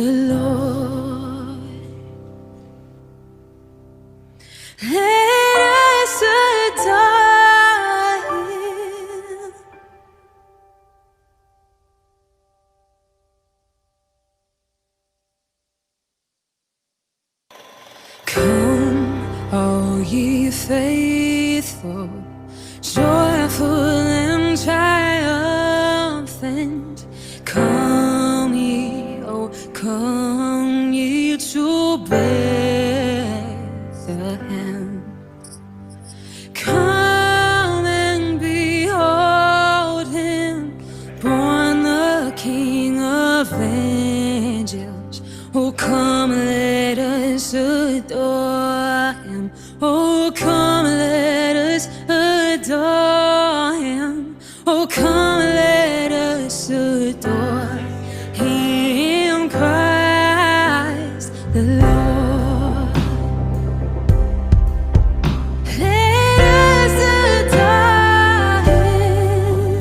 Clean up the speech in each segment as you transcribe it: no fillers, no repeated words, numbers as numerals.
Lord. Let us adore him. Come, all ye faithful, joyful and triumphant. Come ye, oh, come ye to Bethlehem. Come and behold him, born the King of angels. Oh, come, let us adore him. Oh, come, let us adore him. Oh, come, let us adore him, Christ the Lord. Let us adore him.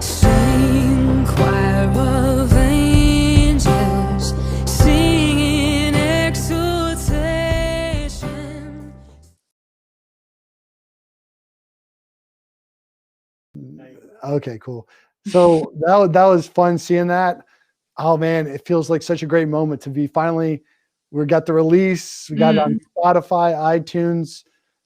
Sing, choir of angels, sing in exultation. Okay, cool. So that was fun seeing that. Oh man, it feels like such a great moment to be finally. We got the release. We got it on Spotify, iTunes.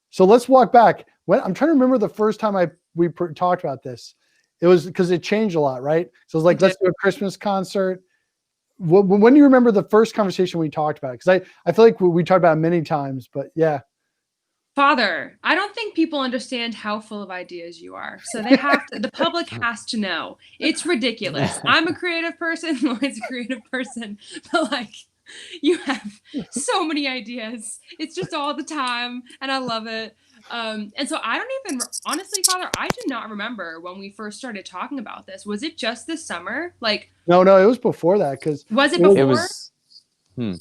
So let's walk back. I'm trying to remember the first time we talked about this. It was because it changed a lot, right? So it was like, let's do a Christmas concert. When do you remember the first conversation we talked about it? Because I feel like we talked about it many times, but yeah. Father, I don't think people understand how full of ideas you are. So they have to, the public has to know. It's ridiculous. I'm a creative person, Lloyd's a creative person, but like, you have so many ideas. It's just all the time, and I love it. And so I don't even, honestly, Father, I do not remember when we first started talking about this. Was it just this summer? Like, no, it was before that. Because was it before? It was. You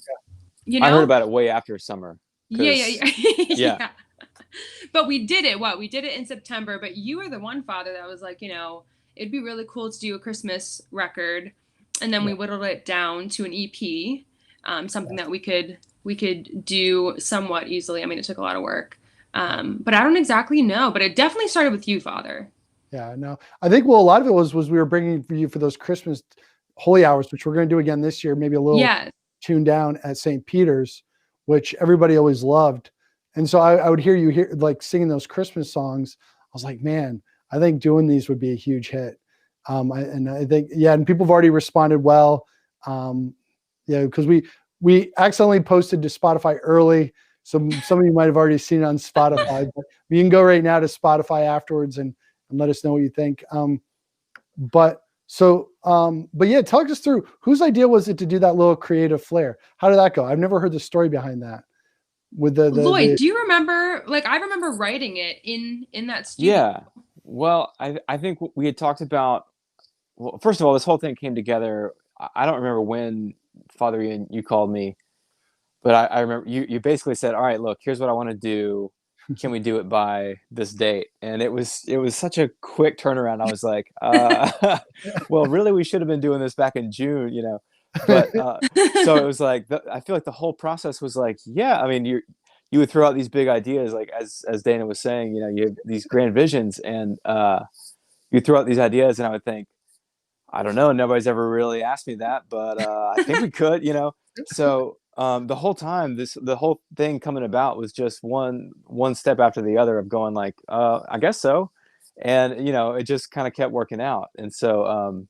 know? I heard about it way after summer. Yeah. But we did it. We did it in September. But you were the one, Father, that was like, it'd be really cool to do a Christmas record, and then we whittled it down to an EP, something that we could do somewhat easily. I mean, it took a lot of work, but I don't exactly know. But it definitely started with you, Father. Yeah, no, I think a lot of it was we were bringing for you for those Christmas holy hours, which we're going to do again this year, maybe a little tuned down at St. Peter's, which everybody always loved. And so I would hear you like singing those Christmas songs. I was like, man, I think doing these would be a huge hit. I think, and people have already responded well. Because we accidentally posted to Spotify early. So some of you might have already seen it on Spotify, but you can go right now to Spotify afterwards and let us know what you think. But yeah, talk us through whose idea was it to do that little creative flair? How did that go? I've never heard the story behind that. With Lloyd, do you remember? Like, I remember writing it in that studio. Yeah. Well, I think we had talked about. Well, first of all, this whole thing came together. I don't remember when, Father Ian, you called me, but I remember you basically said, "All right, look, here's what I want to do. Can we do it by this date?" And it was such a quick turnaround. I was like, "Well, really, we should have been doing this back in June, But so it was like I feel like the whole process was like, yeah. I mean, you would throw out these big ideas, like as Dana was saying, you have these grand visions, and you throw out these ideas, and I would think, I don't know, nobody's ever really asked me that, but I think we could, So the whole time, the whole thing coming about was just one step after the other of going like, I guess so, and it just kind of kept working out, and so.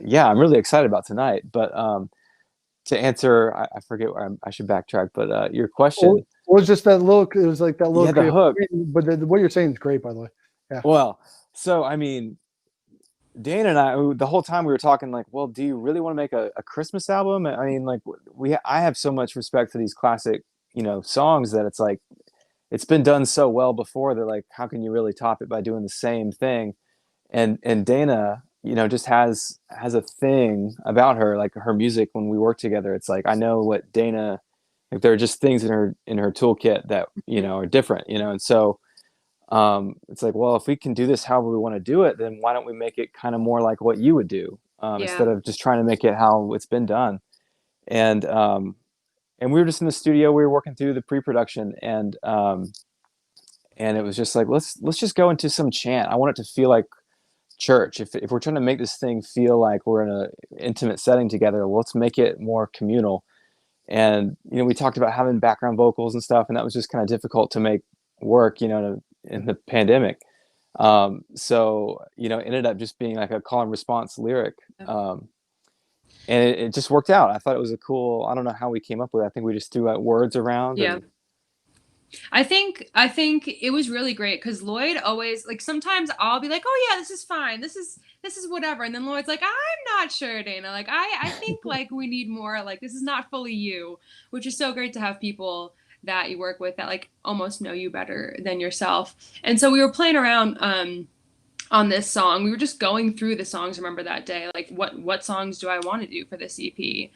Yeah, I'm really excited about tonight. But to answer, I forget where I should backtrack. But your question was just that little. It was like that little the hook. But what you're saying is great, by the way. Yeah. Well, so I mean, Dana and I, the whole time we were talking, like, well, do you really want to make a Christmas album? I mean, like, I have so much respect for these classic, songs that it's like, it's been done so well before that, like, how can you really top it by doing the same thing? And Dana, just has a thing about her, like her music. When we work together, it's like, I know what Dana, like, there are just things in her toolkit that, are different, and so it's like, well, if we can do this however we want to do it, then why don't we make it kind of more like what you would do? instead of just trying to make it how it's been done. And we were just in the studio. We were working through the pre-production, and it was just like, let's just go into some chant. I want it to feel like church. If we're trying to make this thing feel like we're in an intimate setting together, let's make it more communal. And we talked about having background vocals and stuff, and that was just kind of difficult to make work, in the pandemic. So it ended up just being like a call and response lyric. And it just worked out. I thought it was a cool, I don't know how we came up with it. I think we just threw out words around. Yeah. I think it was really great because Lloyd always, like, sometimes I'll be like, oh yeah, this is fine. This is whatever. And then Lloyd's like, I'm not sure, Dana. Like, I think like we need more, like, this is not fully you, which is so great to have people that you work with that like almost know you better than yourself. And so we were playing around, on this song. We were just going through the songs, remember that day, like what songs do I want to do for this EP?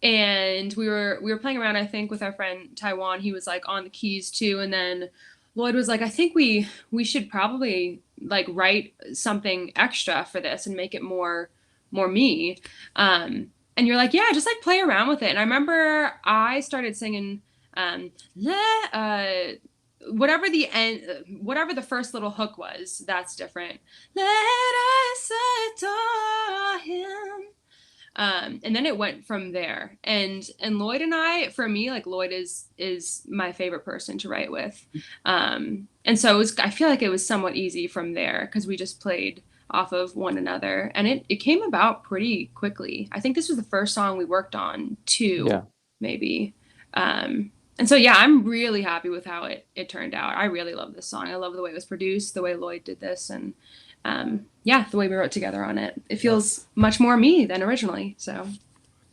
And we were playing around, I think, with our friend Taiwan. He was like on the keys too. And then Lloyd was like, I think we should probably like write something extra for this and make it more me. And you're like, yeah, just like play around with it. And I remember I started singing whatever the first little hook was, that's different. Let us adore him. And then it went from there. And Lloyd and I, for me, like, Lloyd is my favorite person to write with. And so I feel like it was somewhat easy from there because we just played off of one another, and it came about pretty quickly. I think this was the first song we worked on too, maybe. And so, yeah, I'm really happy with how it turned out. I really love this song. I love the way it was produced, the way Lloyd did this, and the way we wrote together on it. It feels much more me than originally. So,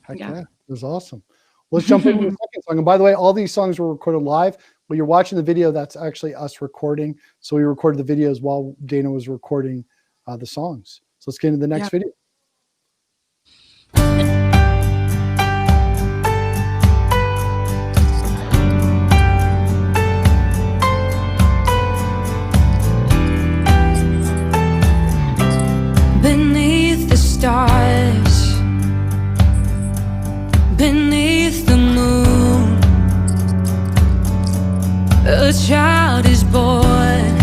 Heck yeah, it was awesome. Let's jump into the second song. And by the way, all these songs were recorded live. When you're watching the video, that's actually us recording. So we recorded the videos while Dana was recording the songs. So let's get into the next video. Beneath the stars, beneath the moon, a child is born,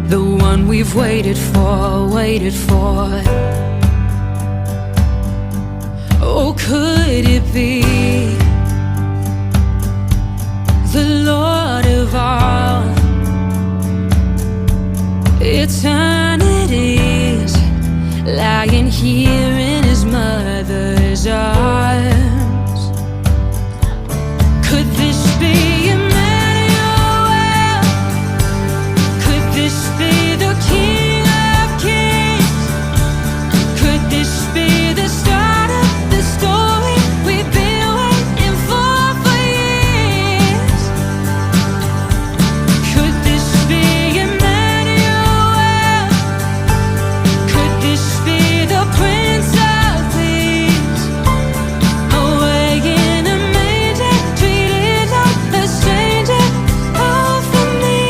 the one we've waited for, waited for. Oh, could it be the Lord of all eternities, lying here in his mother's arms? Could this be Emmanuel? Could this be the King of Kings? Could this be the start of the story we've been waiting for years? Could this be Emmanuel? Could this be the Prince of Peace? Away in a manger, treated like a stranger. Oh, for me,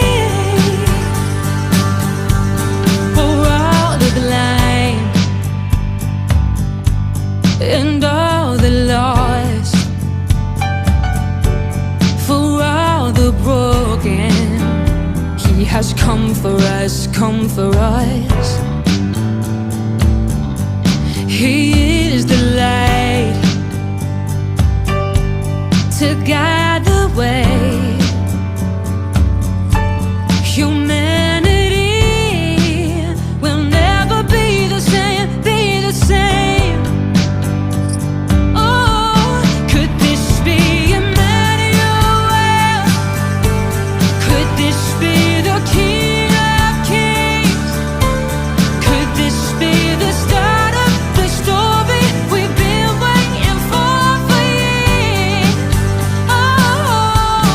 for all the blind and all the lost, for all the broken, he has come for us, come for us. He is the light to guide the way. Humanity will never be the same, be the same. Oh, could this be Emmanuel? Could this be the King of Kings? Could this be the start of the story we've been waiting for years? Oh,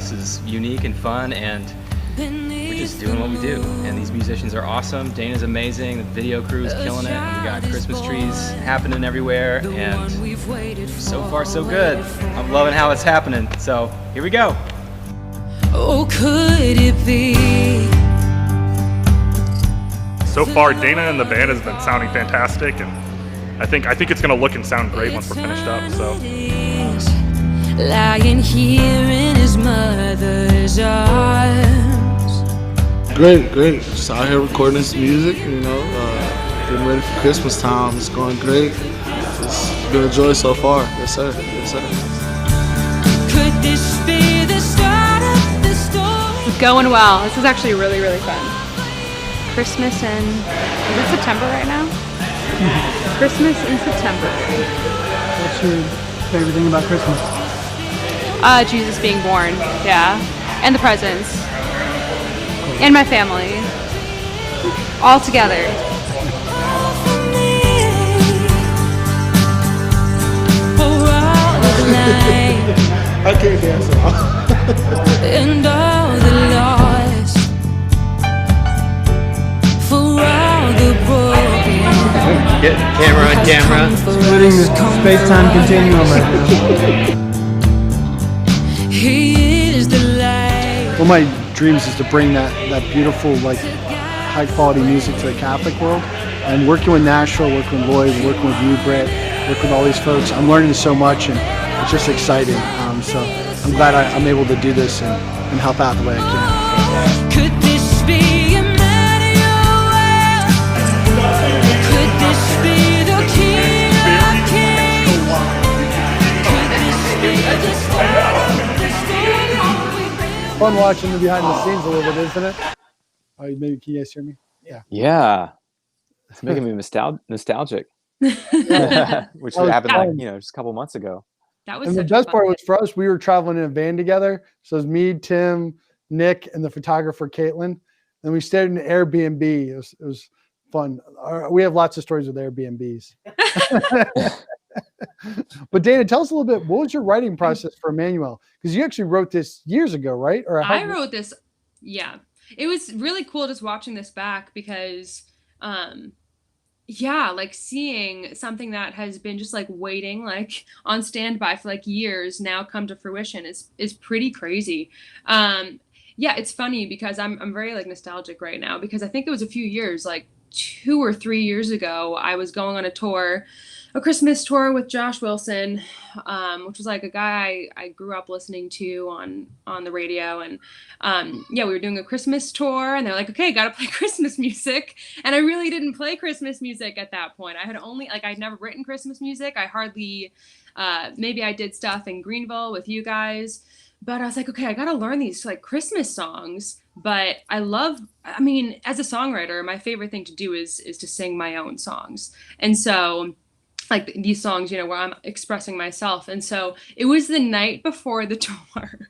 This is unique and fun, and we're just doing what we do. And these musicians are awesome. Dana's amazing. The video crew is killing it. And we got Christmas trees happening everywhere, and so far so good. I'm loving how it's happening. So here we go. Oh, could it be? So far, Dana and the band has been sounding fantastic, and I think it's going to look and sound great once we're finished up. So. Lying here in his mother's arms. Great. Just out here recording this music, getting ready for Christmas time. It's going great. It's been a joy so far. Yes, sir. Could this be the start of the story? It's going well. This is actually really, really fun. Christmas is it September right now? Christmas in September. What's your favorite thing about Christmas? Jesus being born, yeah. And the presents. And my family. All together. I can't dance at all. And all the lost, for all the broken. Get camera on camera. Splitting the space-time continuum right now. He is the light. One of my dreams is to bring that beautiful, like, high-quality music to the Catholic world. And working with Nashville, working with Lloyd, working with you, Britt, working with all these folks, I'm learning so much, and it's just exciting. So I'm glad I'm able to do this and help out the way I can. Could this be Emmanuel? Could this be the King of Kings? Could this be the start of the story? Fun watching the behind the scenes a little bit, isn't it? Oh, maybe can you guys hear me? Yeah. It's making me nostalgic. Which happened just a couple months ago. That was And the such best a part fun was for us, we were traveling in a van together. So it was me, Tim, Nick, and the photographer, Caitlin. And we stayed in an Airbnb. It was fun. We have lots of stories with Airbnbs. But Dana, tell us a little bit, what was your writing process for Emmanuel? Because you actually wrote this years ago, right? Or I wrote this, yeah. It was really cool just watching this back because like seeing something that has been just like waiting, like on standby for like years now come to fruition is pretty crazy. It's funny because I'm very like nostalgic right now because I think it was a few years, like 2 or 3 years ago, I was going on a Christmas tour with Josh Wilson, which was like a guy I grew up listening to on the radio. And we were doing a Christmas tour and they're like, okay, got to play Christmas music. And I really didn't play Christmas music at that point. I had I'd never written Christmas music. I hardly, maybe I did stuff in Greenville with you guys, but I was like, okay, I got to learn these like Christmas songs. But as a songwriter, my favorite thing to do is to sing my own songs. And so like these songs, where I'm expressing myself. And so it was the night before the tour.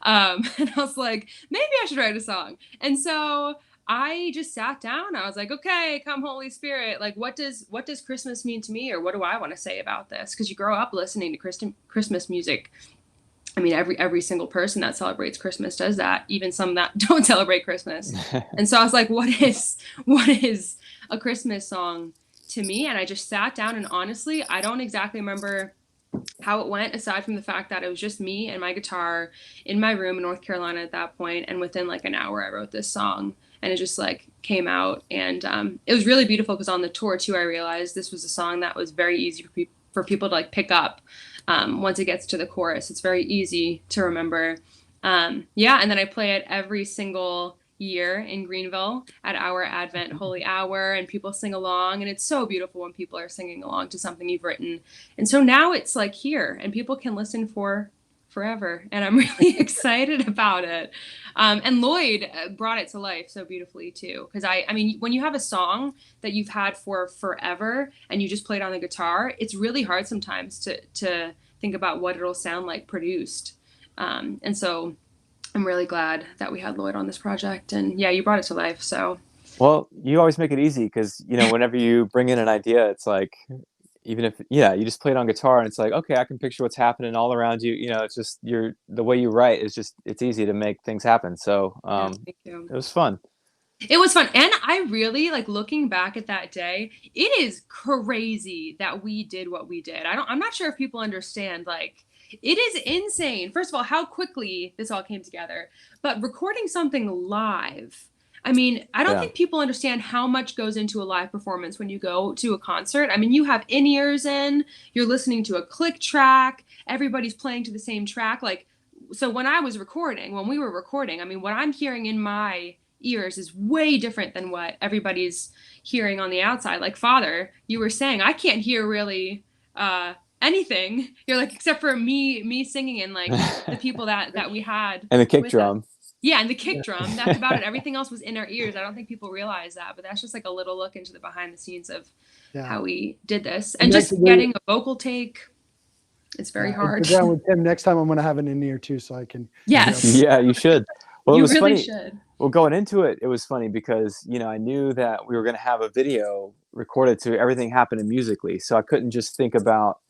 And I was like, maybe I should write a song. And so I just sat down. I was like, okay, come Holy Spirit. Like, what does Christmas mean to me? Or what do I want to say about this? Because you grow up listening to Christmas music. I mean, every single person that celebrates Christmas does that, even some that don't celebrate Christmas. And so I was like, what is a Christmas song to me? And I just sat down, and honestly, I don't exactly remember how it went, aside from the fact that it was just me and my guitar in my room in North Carolina at that point. And within like an hour, I wrote this song, and it just like came out. And it was really beautiful because on the tour too, I realized this was a song that was very easy for people to like pick up. Once it gets to the chorus, it's very easy to remember. And then I play it every single year in Greenville at our Advent Holy Hour, and people sing along, and it's so beautiful when people are singing along to something you've written. And so now it's like here, and people can listen for forever, and I'm really excited about it. And Lloyd brought it to life so beautifully too, because I mean, when you have a song that you've had for forever and you just play it on the guitar, it's really hard sometimes to think about what it'll sound like produced. And so I'm really glad that we had Lloyd on this project, and you brought it to life. So, well, you always make it easy because whenever you bring in an idea, it's like even if you just play it on guitar and it's like, okay, I can picture what's happening all around you. It's just the way you write is just, it's easy to make things happen. So thank you. it was fun. It was fun. And I really like looking back at that day. It is crazy that we did what we did. I'm not sure if people understand, like, it is insane. First of all, how quickly this all came together, but recording something live. I mean, I don't think people understand how much goes into a live performance when you go to a concert. I mean, you have in-ears in, you're listening to a click track, everybody's playing to the same track. Like, so when we were recording, I mean, what I'm hearing in my ears is way different than what everybody's hearing on the outside. Like, Father, you were saying, I can't hear really anything. You're like, except for me singing and like the people that we had. And the kick drum. Yeah, and the kick drum. That's about it. Everything else was in our ears. I don't think people realize that, but that's just like a little look into the behind the scenes of how we did this. And just getting a vocal take, it's very hard. Yeah, with Tim, next time I'm going to have an in-ear too, so I can. Yes. Yeah, you should. Well, you it was really funny. should. Well, going into it, it was funny because, I knew that we were going to have a video recorded to everything happening musically. So I couldn't just think about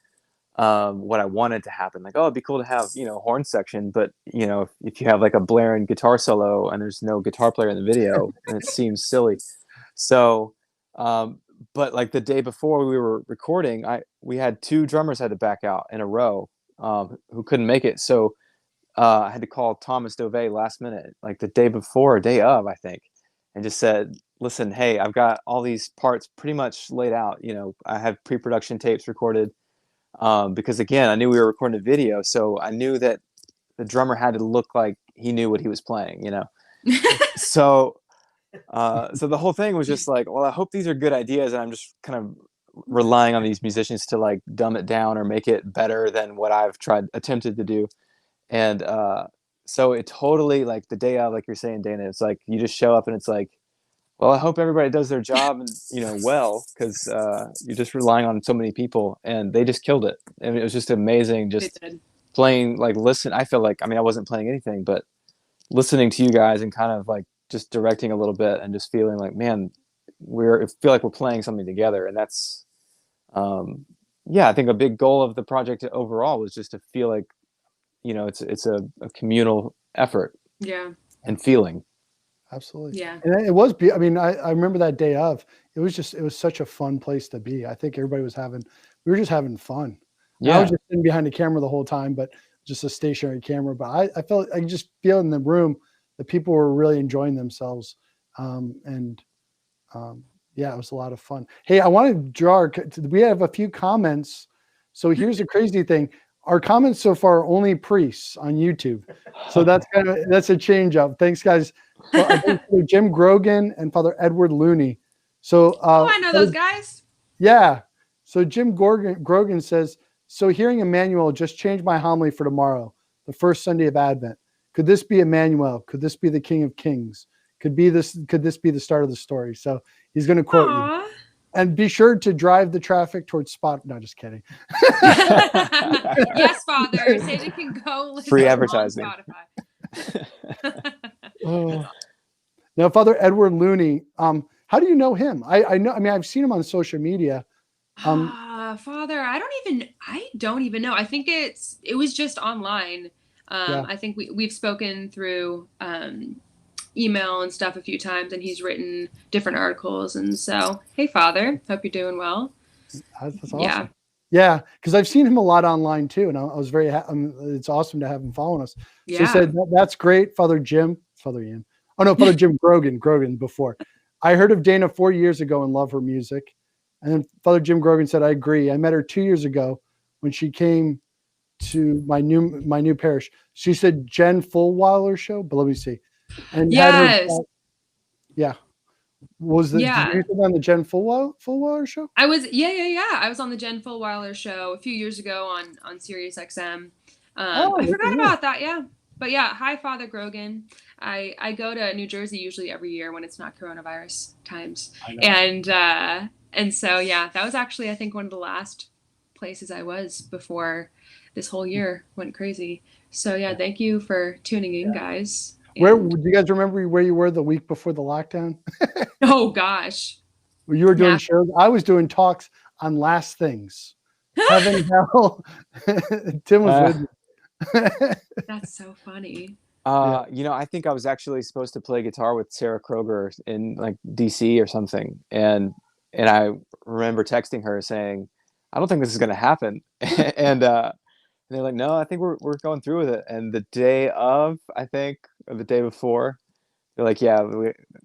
what I wanted to happen. Like, oh, it'd be cool to have, horn section. But, if you have like a blaring guitar solo and there's no guitar player in the video, then it seems silly. So, but like the day before we were recording, we had 2 drummers had to back out in a row who couldn't make it. So I had to call Thomas Dove last minute, like the day before, day of, I think, and just said, listen, hey, I've got all these parts pretty much laid out. I have pre-production tapes recorded because, again, I knew we were recording a video. So I knew that the drummer had to look like he knew what he was playing, So so the whole thing was just like, well, I hope these are good ideas. And I'm just kind of relying on these musicians to like dumb it down or make it better than what I've attempted to do. And so it totally, like the day of, like you're saying, Dana, it's like you just show up and it's like, well, I hope everybody does their job and well, because you're just relying on so many people, and they just killed it. And it was just amazing, just playing, like, I feel like, I mean, I wasn't playing anything, but listening to you guys and kind of like just directing a little bit and just feeling like, man, I feel like we're playing something together. And that's I think a big goal of the project overall was just to feel like, it's a communal effort. Yeah. And feeling. Absolutely. Yeah. And it was, I mean, I remember that day of, it was such a fun place to be. I think everybody we were just having fun. Yeah. I was just sitting behind the camera the whole time, but just a stationary camera. But I felt, I could just feel in the room that people were really enjoying themselves. It was a lot of fun. Hey, I want to we have a few comments. So here's the crazy thing. Our comments so far are only priests on YouTube. So that's a change up. Thanks, guys. Well, I think Jim Grogan and Father Edward Looney. So I know those guys. Yeah. So Jim Grogan says, so hearing Emmanuel just changed my homily for tomorrow, the first Sunday of Advent. Could this be Emmanuel? Could this be the King of Kings? Could this be the start of the story? So he's going to quote you. And be sure to drive the traffic towards Spot. No, just kidding. Yes, Father. Satan can go listen free advertising. on Spotify. Now, Father Edward Looney, how do you know him? I know. I mean, I've seen him on social media. Father, I don't even know. I think it was just online. I think we've spoken through email and stuff a few times, and he's written different articles. And so, hey, Father, hope you're doing well. That's awesome. Yeah, because I've seen him a lot online too, and I was very it's awesome to have him following us. Yeah. So he said, that's great, Father Jim. Oh no, Father Jim Grogan before. I heard of Dana 4 years ago and love her music. And then Father Jim Grogan said, I agree. I met her 2 years ago when she came to my new parish. She said Jen Fulwiler show, but let me see. And yes. Was the on the Jen Fulwiler show? I was I was on the Jen Fulwiler show a few years ago on Sirius XM. I forgot about that. Yeah. But yeah, hi, Father Grogan. I go to New Jersey usually every year when it's not coronavirus times. And so, yeah, that was actually, I think, one of the last places I was before this whole year went crazy. So, yeah, thank you for tuning in, guys. Where do you guys remember where you were the week before the lockdown? Oh, gosh. You were doing shows. I was doing talks on Last Things. Heaven, Hell. Tim was with me. That's so funny. You know, I think I was actually supposed to play guitar with Sarah Kroger in like DC or something, and I remember texting her saying, "I don't think this is going to happen," and they're like, "No, I think we're going through with it." And the day of, I think, or the day before, they're like, "Yeah,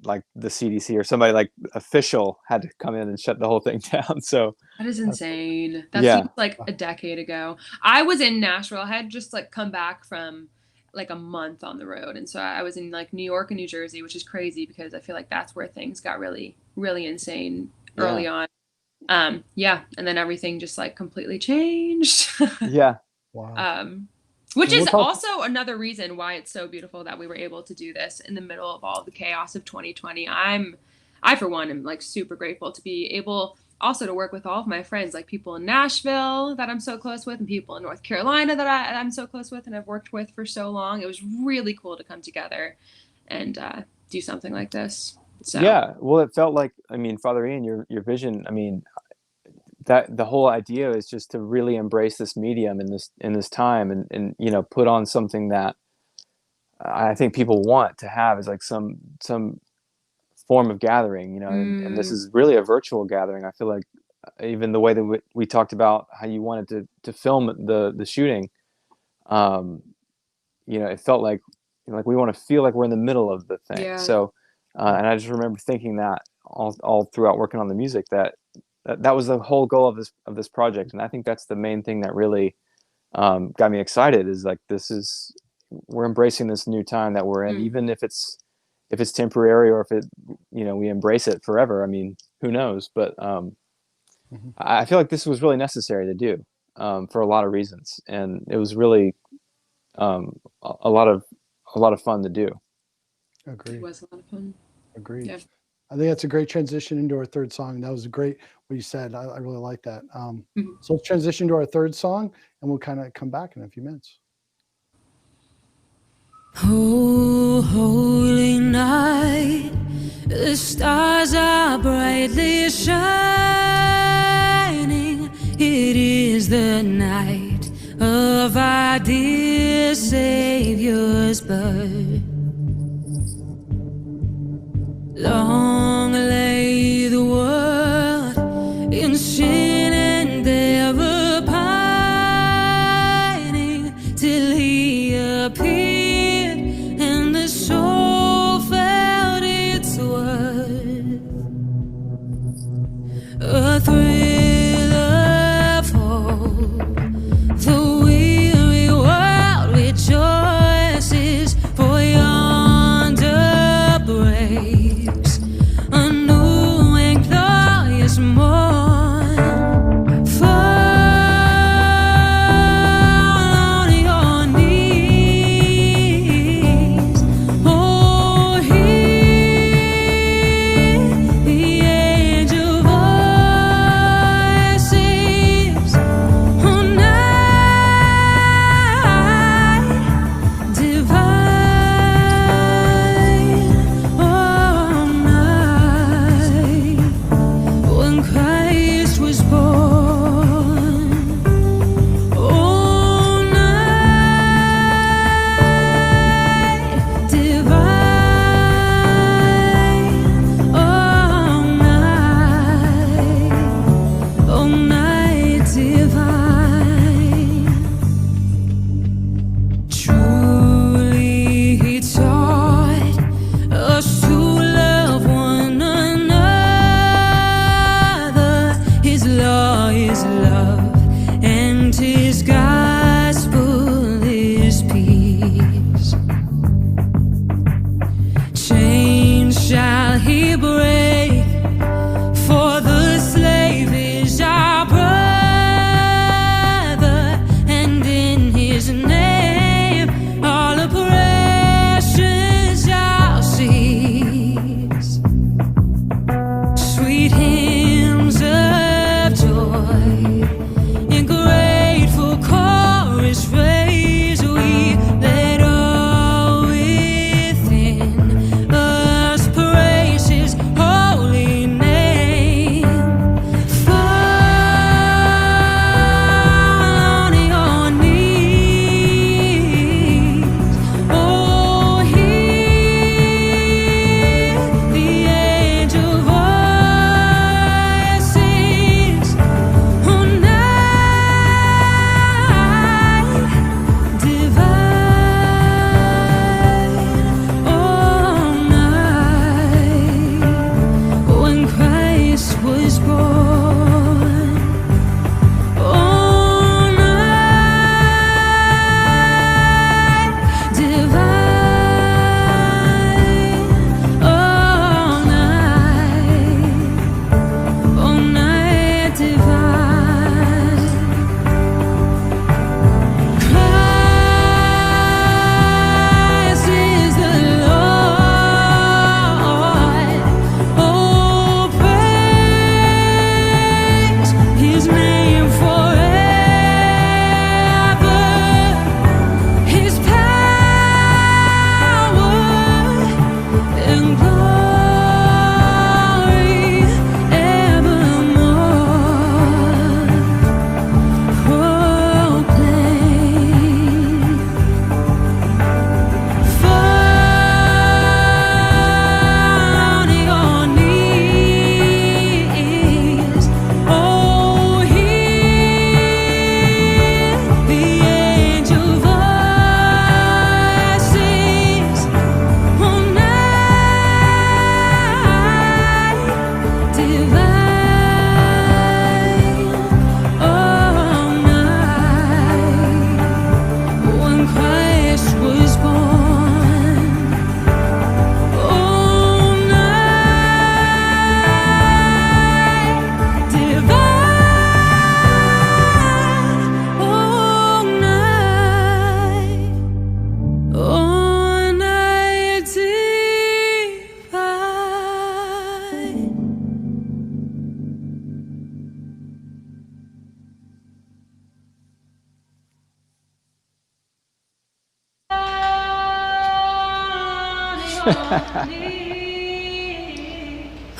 like the CDC or somebody like official had to come in and shut the whole thing down." So that is insane. That yeah. seems like a decade ago. I was in Nashville. I had just like come back from like a month on the road, and so I was in like New York and New Jersey, which is crazy because I feel like that's where things got really, really insane early on. Yeah, and then everything just like completely changed. Yeah. Wow. Which is also another reason why it's so beautiful that we were able to do this in the middle of all the chaos of 2020. I for one am like super grateful to be able also to work with all of my friends, like people in Nashville that I'm so close with, and people in North Carolina that I'm so close with and I've worked with for so long. It was really cool to come together and do something like this. So. Yeah, well, it felt like, I mean, Father Ian, your vision, I mean, that the whole idea is just to really embrace this medium in this time, and you know, put on something that I think people want to have, is like some form of gathering, you know, and this is really a virtual gathering. I feel like even the way that we talked about how you wanted to film the shooting, you know, it felt like, you know, like we want to feel like we're in the middle of the thing. Yeah. So, and I just remember thinking that all throughout working on the music, that was the whole goal of this project. And I think that's the main thing that really got me excited, is like, we're embracing this new time that we're in, even if it's temporary, or if it, you know, we embrace it forever. I mean, who knows? But I feel like this was really necessary to do for a lot of reasons, and it was really a lot of fun to do. Agreed. It was a lot of fun. Agreed. Yeah. I think that's a great transition into our third song. That was a great what you said. I really like that. So let's transition to our third song, and we'll kind of come back in a few minutes. Oh, holy night, the stars are brightly shining. It is the night of our dear Savior's birth. Long lay the world in sin and ever pining, till he appeared and the soul felt its worth. A thrill of hope, the weary world rejoices, for yonder breaks a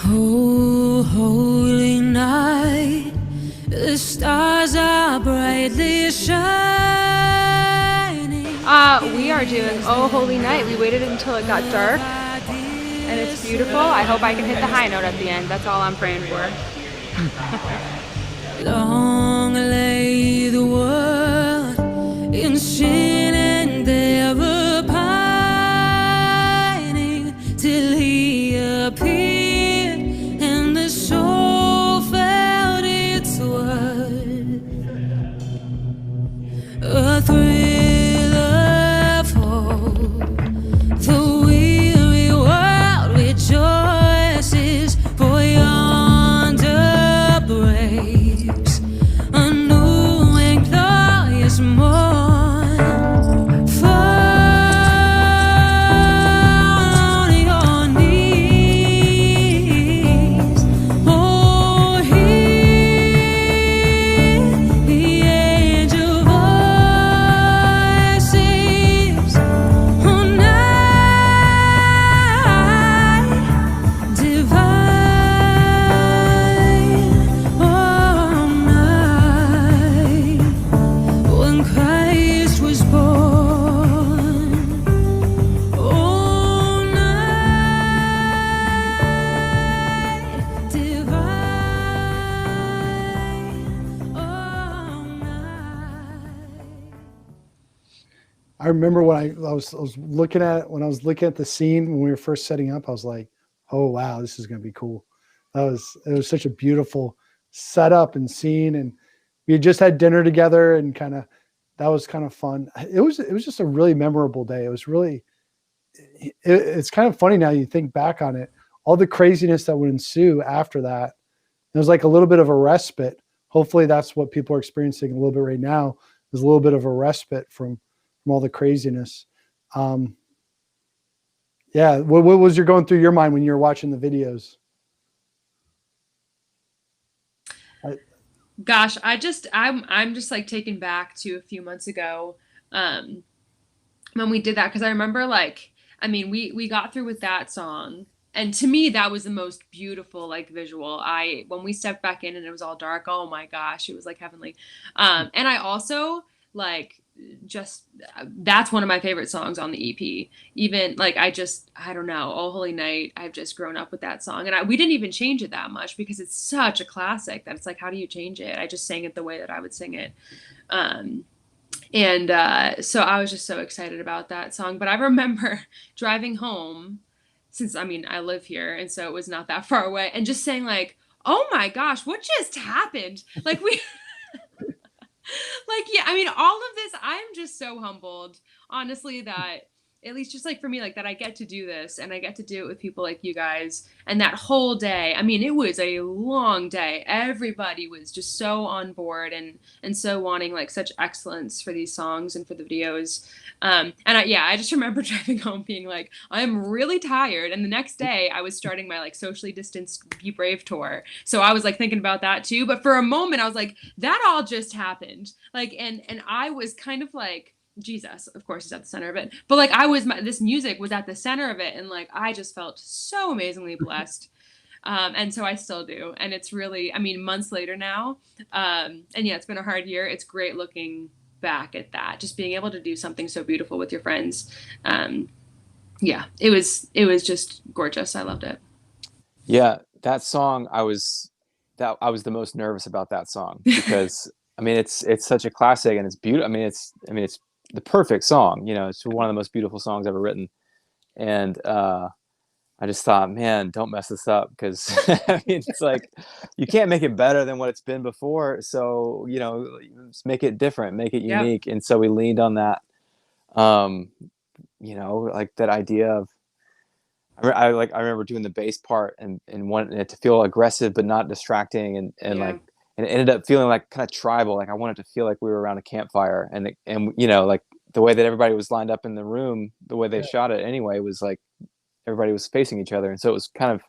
Oh, holy night, the stars are brightly shining. We are doing Oh Holy Night. We waited until it got dark, and it's beautiful. I hope I can hit the high note at the end. That's all I'm praying for. Long lay the world in sin and ever pining, till he appeared and the soul felt its worth. A thrill of hope, the weary world rejoices, for yonder breaks a new and glorious morn. Fall on your knees, oh, hear the angel voices, oh, night divine, oh, night when Christ was born, oh, night divine, oh, night. I remember when I was looking at when I was looking at the scene when we were first setting up, I was like, oh wow, this is gonna be cool. It was such a beautiful setup and scene, and we had just had dinner together, and that was kind of fun. It was just a really memorable day. It was really it's kind of funny now you think back on it, all the craziness that would ensue after that. It was like a little bit of a respite. Hopefully that's what people are experiencing a little bit right now. There's a little bit of a respite from all the craziness. Yeah. What was going through your mind when you were watching the videos? Gosh, I'm just like taken back to a few months ago when we did that, because I remember we got through with that song, and to me that was the most beautiful like visual. When we stepped back in and it was all dark, oh my gosh, it was like heavenly. And I also that's one of my favorite songs on the EP. Even I don't know, Oh Holy Night, I've just grown up with that song, and we didn't even change it that much because it's such a classic that it's like, how do you change it? I just sang it the way that I would sing it. So I was just so excited about that song. But I remember driving home, since I live here, and so it was not that far away, and just saying oh my gosh, what just happened? Yeah, all of this, I'm just so humbled, honestly, that at least just for me, that I get to do this, and I get to do it with people like you guys. And that whole day, it was a long day. Everybody was just so on board and so wanting such excellence for these songs and for the videos. I just remember driving home being I'm really tired. And the next day I was starting my socially distanced Be Brave tour. So I was thinking about that too. But for a moment I was that all just happened. And I was kind of Jesus, of course, is at the center of it. But this music was at the center of it. And I just felt so amazingly blessed. And so I still do. And it's really, months later now. And yeah, it's been a hard year. It's great looking back at that, just being able to do something so beautiful with your friends. Yeah, it was just gorgeous. I loved it. Yeah, that song, I was the most nervous about that song because it's such a classic, and it's beautiful. It's the perfect song. It's one of the most beautiful songs ever written. And I just thought, man, don't mess this up, because it's you can't make it better than what it's been before. So just make it different, make it unique. Yep. And so we leaned on that. That idea of, I remember doing the bass part and wanting it to feel aggressive but not distracting, and it ended up feeling kind of tribal. I wanted to feel like we were around a campfire, and the way that everybody was lined up in the room, the way they shot it anyway, was everybody was facing each other, and so it was kind of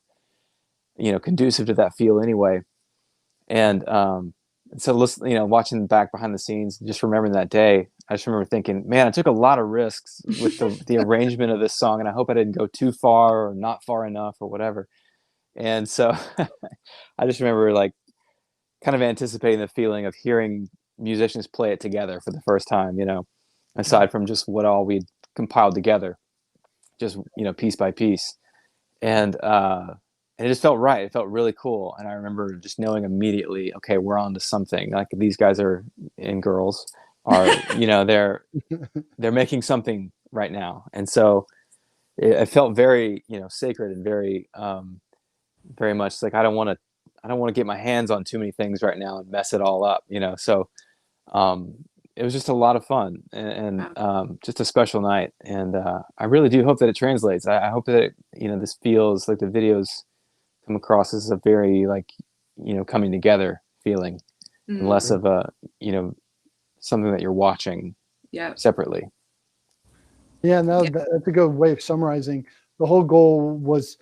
conducive to that feel anyway. And so watching back behind the scenes, just remembering that day, I just remember thinking, man, I took a lot of risks with the arrangement of this song, and I hope I didn't go too far or not far enough or whatever. And so I just remember like kind of anticipating the feeling of hearing musicians play it together for the first time, aside from just what all we'd compiled together, just, piece by piece. And it just felt right. It felt really cool. And I remember just knowing immediately, okay, we're on to something. Like these guys and girls are, they're making something right now. And so it felt very, sacred and very, very much like I don't want to get my hands on too many things right now and mess it all up, So it was just a lot of fun and just a special night. And I really do hope that it translates. I hope that this feels like the videos come across as a very like coming together feeling, and less of a something that you're watching separately. Yeah, no, that's a good way of summarizing. The whole goal was,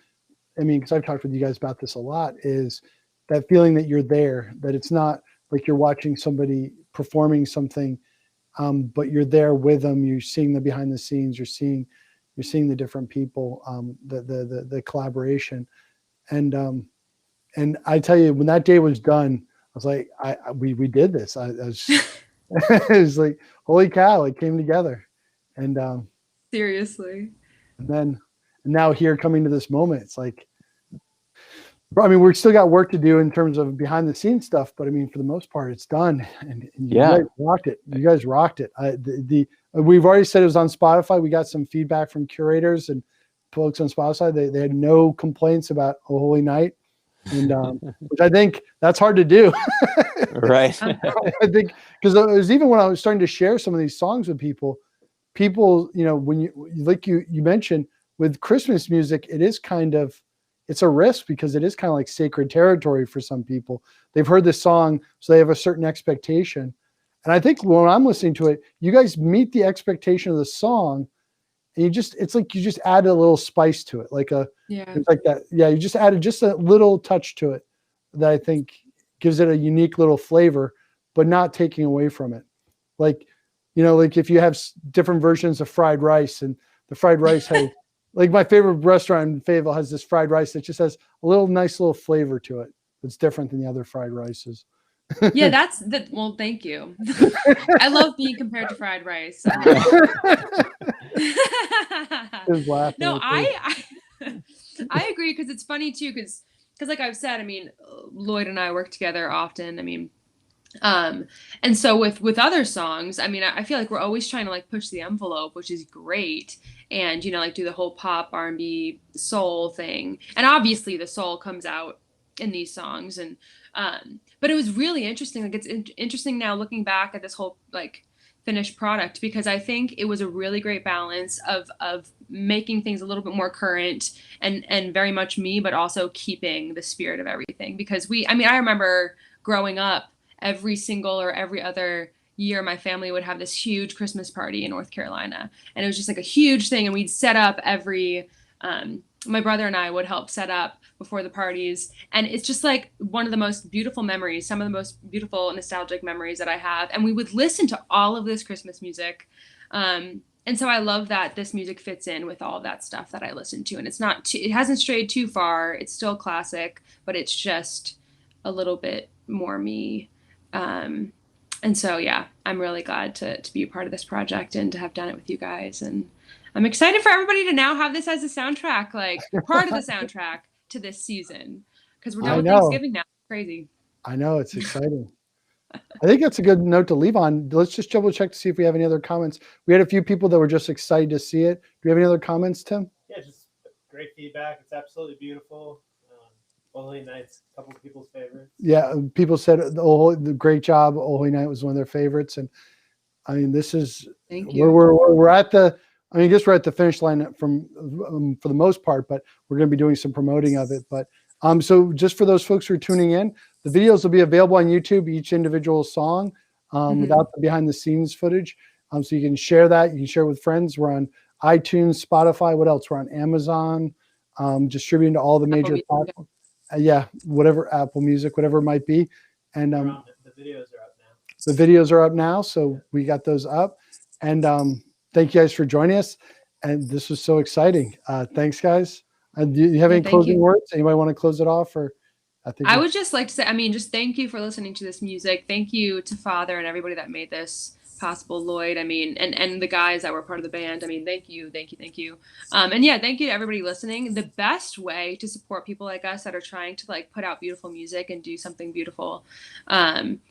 because I've talked with you guys about this a lot, is that feeling that you're there, that it's not like you're watching somebody performing something, but you're there with them. You're seeing the behind the scenes. You're seeing the different people, the collaboration, and I tell you, when that day was done, I was like, we did this. I was, it was like, holy cow, it came together, and seriously. And now here coming to this moment, it's like, we're still got work to do in terms of behind the scenes stuff, but for the most part, it's done. And you guys rocked it. You guys rocked it. We've already said it was on Spotify. We got some feedback from curators and folks on Spotify. They had no complaints about A Holy Night, and which I think that's hard to do. Right. I think because it was even when I was starting to share some of these songs with people, when you mentioned with Christmas music, it is it's a risk because it is kind of like sacred territory for some people. They've heard this song, so they have a certain expectation. And I think when I'm listening to it, you guys meet the expectation of the song, and it's like you just add a little spice to it, it's like that. Yeah, you just added just a little touch to it that I think gives it a unique little flavor, but not taking away from it. Like if you have different versions of fried rice, and the fried rice has, like my favorite restaurant in Fayetteville has this fried rice that just has a nice little flavor to it. That's different than the other fried rices. Yeah, well, thank you. I love being compared to fried rice. No, I agree, because it's funny too, because like I've said, Lloyd and I work together often. And so with other songs, I feel like we're always trying to like push the envelope, which is great. And, like do the whole pop, R&B, soul thing. And obviously the soul comes out in these songs. And, but it was really interesting. Like it's interesting now looking back at this whole like finished product, because I think it was a really great balance of making things a little bit more current and very much me, but also keeping the spirit of everything. Because I remember growing up, every single or every other year, my family would have this huge Christmas party in North Carolina. And it was just like a huge thing. And we'd set up my brother and I would help set up before the parties. And it's just like one of the most beautiful memories, some of the most beautiful nostalgic memories that I have. And we would listen to all of this Christmas music. And so I love that this music fits in with all of that stuff that I listen to. And it hasn't strayed too far. It's still classic, but it's just a little bit more me. And so, yeah, I'm really glad to be a part of this project and to have done it with you guys. And I'm excited for everybody to now have this as a soundtrack, like part of the soundtrack to this season, because we're done with Thanksgiving now. It's crazy. I know, it's exciting. I think that's a good note to leave on. Let's just double check to see if we have any other comments. We had a few people that were just excited to see it. Do you have any other comments, Tim? Yeah, just great feedback. It's absolutely beautiful. Holy Night's a couple of people's favorites. Yeah, people said the great job. Holy Night was one of their favorites, and this is we're at the. I guess we're at the finish line for the most part, but we're going to be doing some promoting of it. But so just for those folks who are tuning in, the videos will be available on YouTube, each individual song, without the behind the scenes footage. So you can share that. You can share with friends. We're on iTunes, Spotify. What else? We're on Amazon, distributing to all the major platforms. Whatever, Apple Music, whatever it might be. And the videos are up now. The videos are up now, so we got those up. And thank you guys for joining us. And this was so exciting. Thanks, guys. Do you have any closing words? Anybody want to close it off? Or I would just like to say, I mean, just thank you for listening to this music. Thank you to Father and everybody that made this possible. Lloyd, I mean, and the guys that were part of the band. I mean, thank you. And yeah, thank you to everybody listening. The best way to support people like us that are trying to like put out beautiful music and do something beautiful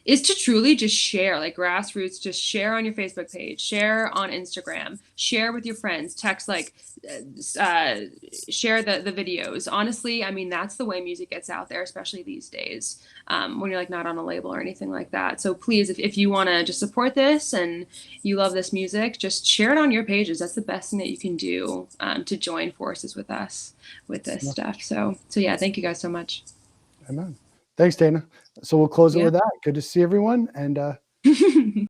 is to truly just share, like grassroots, just share on your Facebook page, share on Instagram, share with your friends, text, like share the videos. Honestly, I mean, that's the way music gets out there, especially these days, when you're like not on a label or anything like that. So please, if you want to just support this and you love this music, just share it on your pages. That's the best thing that you can do to join forces with us with this stuff. So yeah, thank you guys so much. Amen. Thanks, Dana. So we'll close it with that. Good to see everyone. And